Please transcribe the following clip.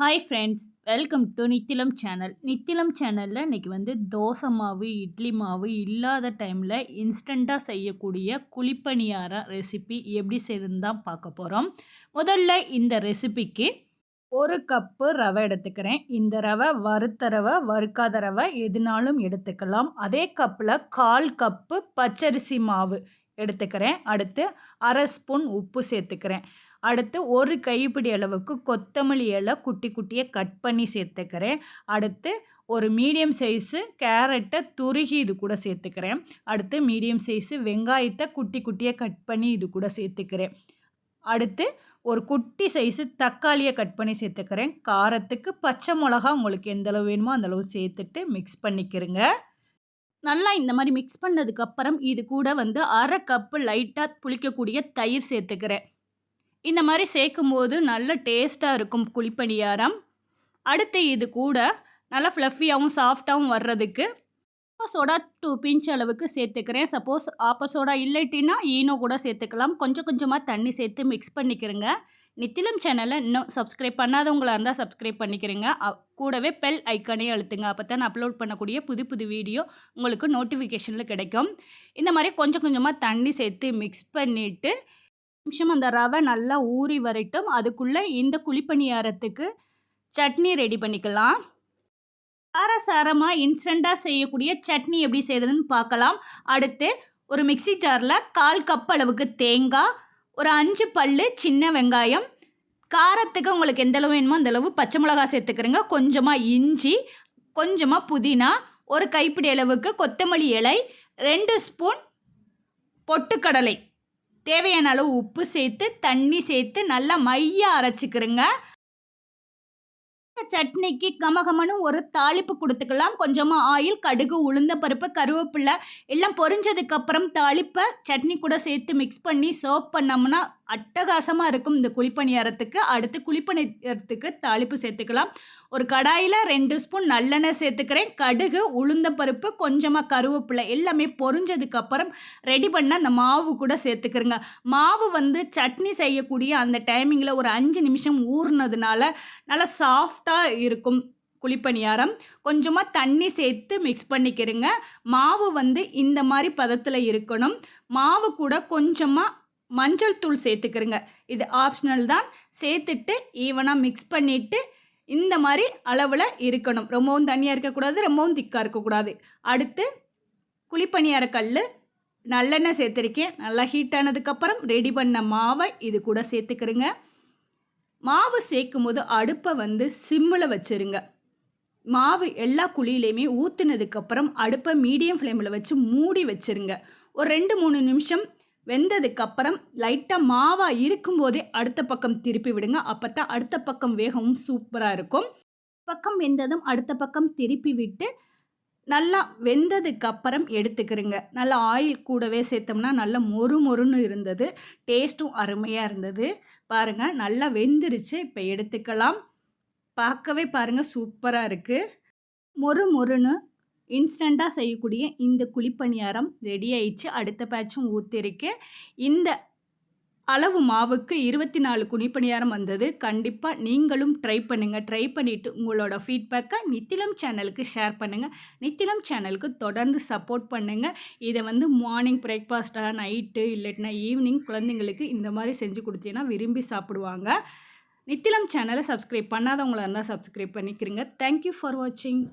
Hi friends, welcome to Nithilam channel. Nithilam சேனலில் இன்றைக்கி தோசை மாவு, இட்லி மாவு இல்லாத டைமில் இன்ஸ்டண்ட்டாக செய்யக்கூடிய குழிப்பணியார ரெசிபி எப்படி செய்யறதுன்னு தான் பார்க்க போகிறோம். முதல்ல இந்த ரெசிபிக்கு 1 கப்பு ரவை எடுத்துக்கிறேன். இந்த ரவை வறுத்த ரவை, வறுக்காத ரவை எதுனாலும் எடுத்துக்கலாம். அதே கப்பில் 1/4 கப்பு பச்சரிசி மாவு எடுத்துக்கிறேன். அடுத்து 1/2 ஸ்பூன் உப்பு சேர்த்துக்கிறேன். அடுத்து 1 கைப்பிடி அளவுக்கு கொத்தமல்லி இலை குட்டி குட்டியாக கட் பண்ணி சேர்த்துக்கிறேன். அடுத்து ஒரு மீடியம் சைஸு கேரட்டை துருகி இது கூட சேர்த்துக்கிறேன். அடுத்து மீடியம் சைஸு வெங்காயத்தை குட்டி குட்டியாக கட் பண்ணி இது கூட சேர்த்துக்கிறேன். அடுத்து ஒரு குட்டி சைஸு தக்காளியை கட் பண்ணி சேர்த்துக்கிறேன். காரத்துக்கு பச்சை மிளகா உங்களுக்கு எந்தளவு வேணுமோ அந்தளவு சேர்த்துட்டு மிக்ஸ் பண்ணிக்கிறேங்க. நல்லா இந்த மாதிரி மிக்ஸ் பண்ணதுக்கப்புறம் இது கூட 1/2 கப்பு லைட்டாக புளிக்கக்கூடிய தயிர் சேர்த்துக்கிறேன். இந்த மாதிரி சேர்க்கும்போது நல்ல டேஸ்ட்டாக இருக்கும் குழிப்பணியாரம். அடுத்து இது கூட நல்லா ஃப்ளஃபியாகவும் சாஃப்டாகவும் வர்றதுக்கு சோடா 2 பிஞ்ச் அளவுக்கு சேர்த்துக்கிறேன். சப்போஸ் சோடா இல்லைட்டின்னா ஈனோ கூட சேர்த்துக்கலாம். கொஞ்சம் கொஞ்சமாக தண்ணி சேர்த்து மிக்ஸ் பண்ணிக்கிறேங்க. நித்திலம் சேனலை இன்னும் சப்ஸ்கிரைப் பண்ணாதவங்களாக இருந்தால் சப்ஸ்கிரைப் பண்ணிக்கிறேங்க. கூடவே பெல் ஐக்கானே அழுத்துங்க. அப்போ தான் நான் அப்லோட் பண்ணக்கூடிய புது புது வீடியோ உங்களுக்கு நோட்டிஃபிகேஷனில் கிடைக்கும். இந்த மாதிரி கொஞ்சம் கொஞ்சமாக தண்ணி சேர்த்து மிக்ஸ் பண்ணிவிட்டு நிமிஷம் அந்த ரவை நல்லா ஊறி வரட்டும். அதுக்குள்ளே இந்த குழிப்பணியாரத்துக்கு சட்னி ரெடி பண்ணிக்கலாம். சாரமாக இன்ஸ்டண்ட்டாக செய்யக்கூடிய சட்னி எப்படி செய்கிறதுன்னு பார்க்கலாம். அடுத்து ஒரு மிக்ஸி ஜாரில் 1/4 கப் அளவுக்கு தேங்காய், ஒரு 5 பல்லு சின்ன வெங்காயம், காரத்துக்கு உங்களுக்கு எந்தளவு வேணுமோ அந்தளவு பச்சை மிளகா சேர்த்துக்கிறேங்க. கொஞ்சமாக இஞ்சி, கொஞ்சமாக புதினா, ஒரு கைப்பிடி அளவுக்கு கொத்தமல்லி இலை, 2 ஸ்பூன் பொட்டுக்கடலை, தேவையான அளவு உப்பு சேர்த்து தண்ணி சேர்த்து நல்லா மையாக அரைச்சிக்கிறேங்க. சட்னிக்கு கமகமனு ஒரு தாளிப்பு கொடுத்துக்கலாம். கொஞ்சமாக ஆயில், கடுகு, உளுந்த பருப்பு, கருவேப்பிலை எல்லாம் பொரிஞ்சதுக்கப்புறம் தாளிப்பை சட்னி கூட சேர்த்து மிக்ஸ் பண்ணி சர்வ் பண்ணோம்னா அட்டகாசமாக இருக்கும் இந்த குழிப்பணியாரத்துக்கு. அடுத்து குழிப்பணியாரத்துக்கு தாளிப்பு சேர்த்துக்கலாம். ஒரு கடாயில் 2 ஸ்பூன் நல்லெண்ணெய் சேர்த்துக்கிறேன். கடுகு, உளுந்த பருப்பு, கொஞ்சமாக கருவேப்பிலை எல்லாமே பொரிஞ்சதுக்கப்புறம் ரெடி பண்ண அந்த மாவு கூட சேர்த்துக்கிறேங்க. மாவு சட்னி செய்யக்கூடிய அந்த டைமிங்கில் ஒரு 5 நிமிஷம் ஊறினதுனால நல்லா சாஃப்டாக இருக்கும் குழிப்பணியாரம். கொஞ்சமாக தண்ணி சேர்த்து மிக்ஸ் பண்ணிக்கிறேங்க. மாவு இந்த மாதிரி பதத்தில் இருக்கணும். மாவு கூட கொஞ்சமாக மஞ்சள் தூள் சேர்த்துக்கிறேங்க. இது ஆப்ஷனல் தான். சேர்த்துட்டு ஈவனாக மிக்ஸ் பண்ணிவிட்டு இந்த மாதிரி அளவில் இருக்கணும். ரொம்பவும் தண்ணியாக இருக்கக்கூடாது, ரொம்பவும் திக்காக இருக்கக்கூடாது. அடுத்து குழிப்பணியார கல் நல்லெண்ணெய் சேர்த்துருக்கேன். நல்லா ஹீட் ஆனதுக்கப்புறம் ரெடி பண்ண மாவை இது கூட சேர்த்துக்கிறேங்க. மாவு சேர்க்கும் போது அடுப்பை சிம்மில் வச்சுருங்க. மாவு எல்லா குழியிலையுமே ஊற்றுனதுக்கப்புறம் அடுப்பை மீடியம் ஃப்ளேமில் வச்சு மூடி வச்சுருங்க. ஒரு 2-3 நிமிஷம் வெந்ததுக்கப்புறம் லைட்டாக மாவாக இருக்கும்போதே அடுத்த பக்கம் திருப்பி விடுங்க. அப்போ தான் அடுத்த பக்கம் வேகவும் சூப்பராக இருக்கும். பக்கம் வெந்ததும் அடுத்த பக்கம் திருப்பி விட்டு நல்லா வெந்ததுக்கப்புறம் எடுத்துக்கிறேங்க. நல்லா ஆயில் கூடவே சேர்த்தோம்னா நல்லா மொறு மொறுன்னு இருந்தது. டேஸ்ட்டும் அருமையாக இருந்தது. பாருங்கள், நல்லா வெந்துருச்சு. இப்போ எடுத்துக்கலாம். பார்க்கவே பாருங்கள், சூப்பராக இருக்குது. மொறு மொறுன்னு இன்ஸ்டண்ட்டாக செய்யக்கூடிய இந்த குழிப்பணியாரம் ரெடி ஆயிடுச்சு. அடுத்த பேட்சும் ஊற்றிருக்கேன். இந்த அளவு மாவுக்கு 24 குழிப்பணியாரம் வந்தது. கண்டிப்பாக நீங்களும் ட்ரை பண்ணுங்கள். ட்ரை பண்ணிவிட்டு உங்களோட ஃபீட்பேக்கை நித்திலம் சேனலுக்கு ஷேர் பண்ணுங்கள். நித்திலம் சேனலுக்கு தொடர்ந்து சப்போர்ட் பண்ணுங்கள். இதை மார்னிங் பிரேக்ஃபாஸ்ட்டாக, நைட்டு இல்லாட்டினா ஈவினிங் குழந்தைங்களுக்கு இந்த மாதிரி செஞ்சு கொடுத்தீங்கன்னா விரும்பி சாப்பிடுவாங்க. நித்திலம் சேனலை சப்ஸ்கிரைப் பண்ணாதவங்களாக இருந்தால் சப்ஸ்கிரைப் பண்ணிக்கிறீங்க. தேங்க்யூ ஃபார் வாட்சிங்.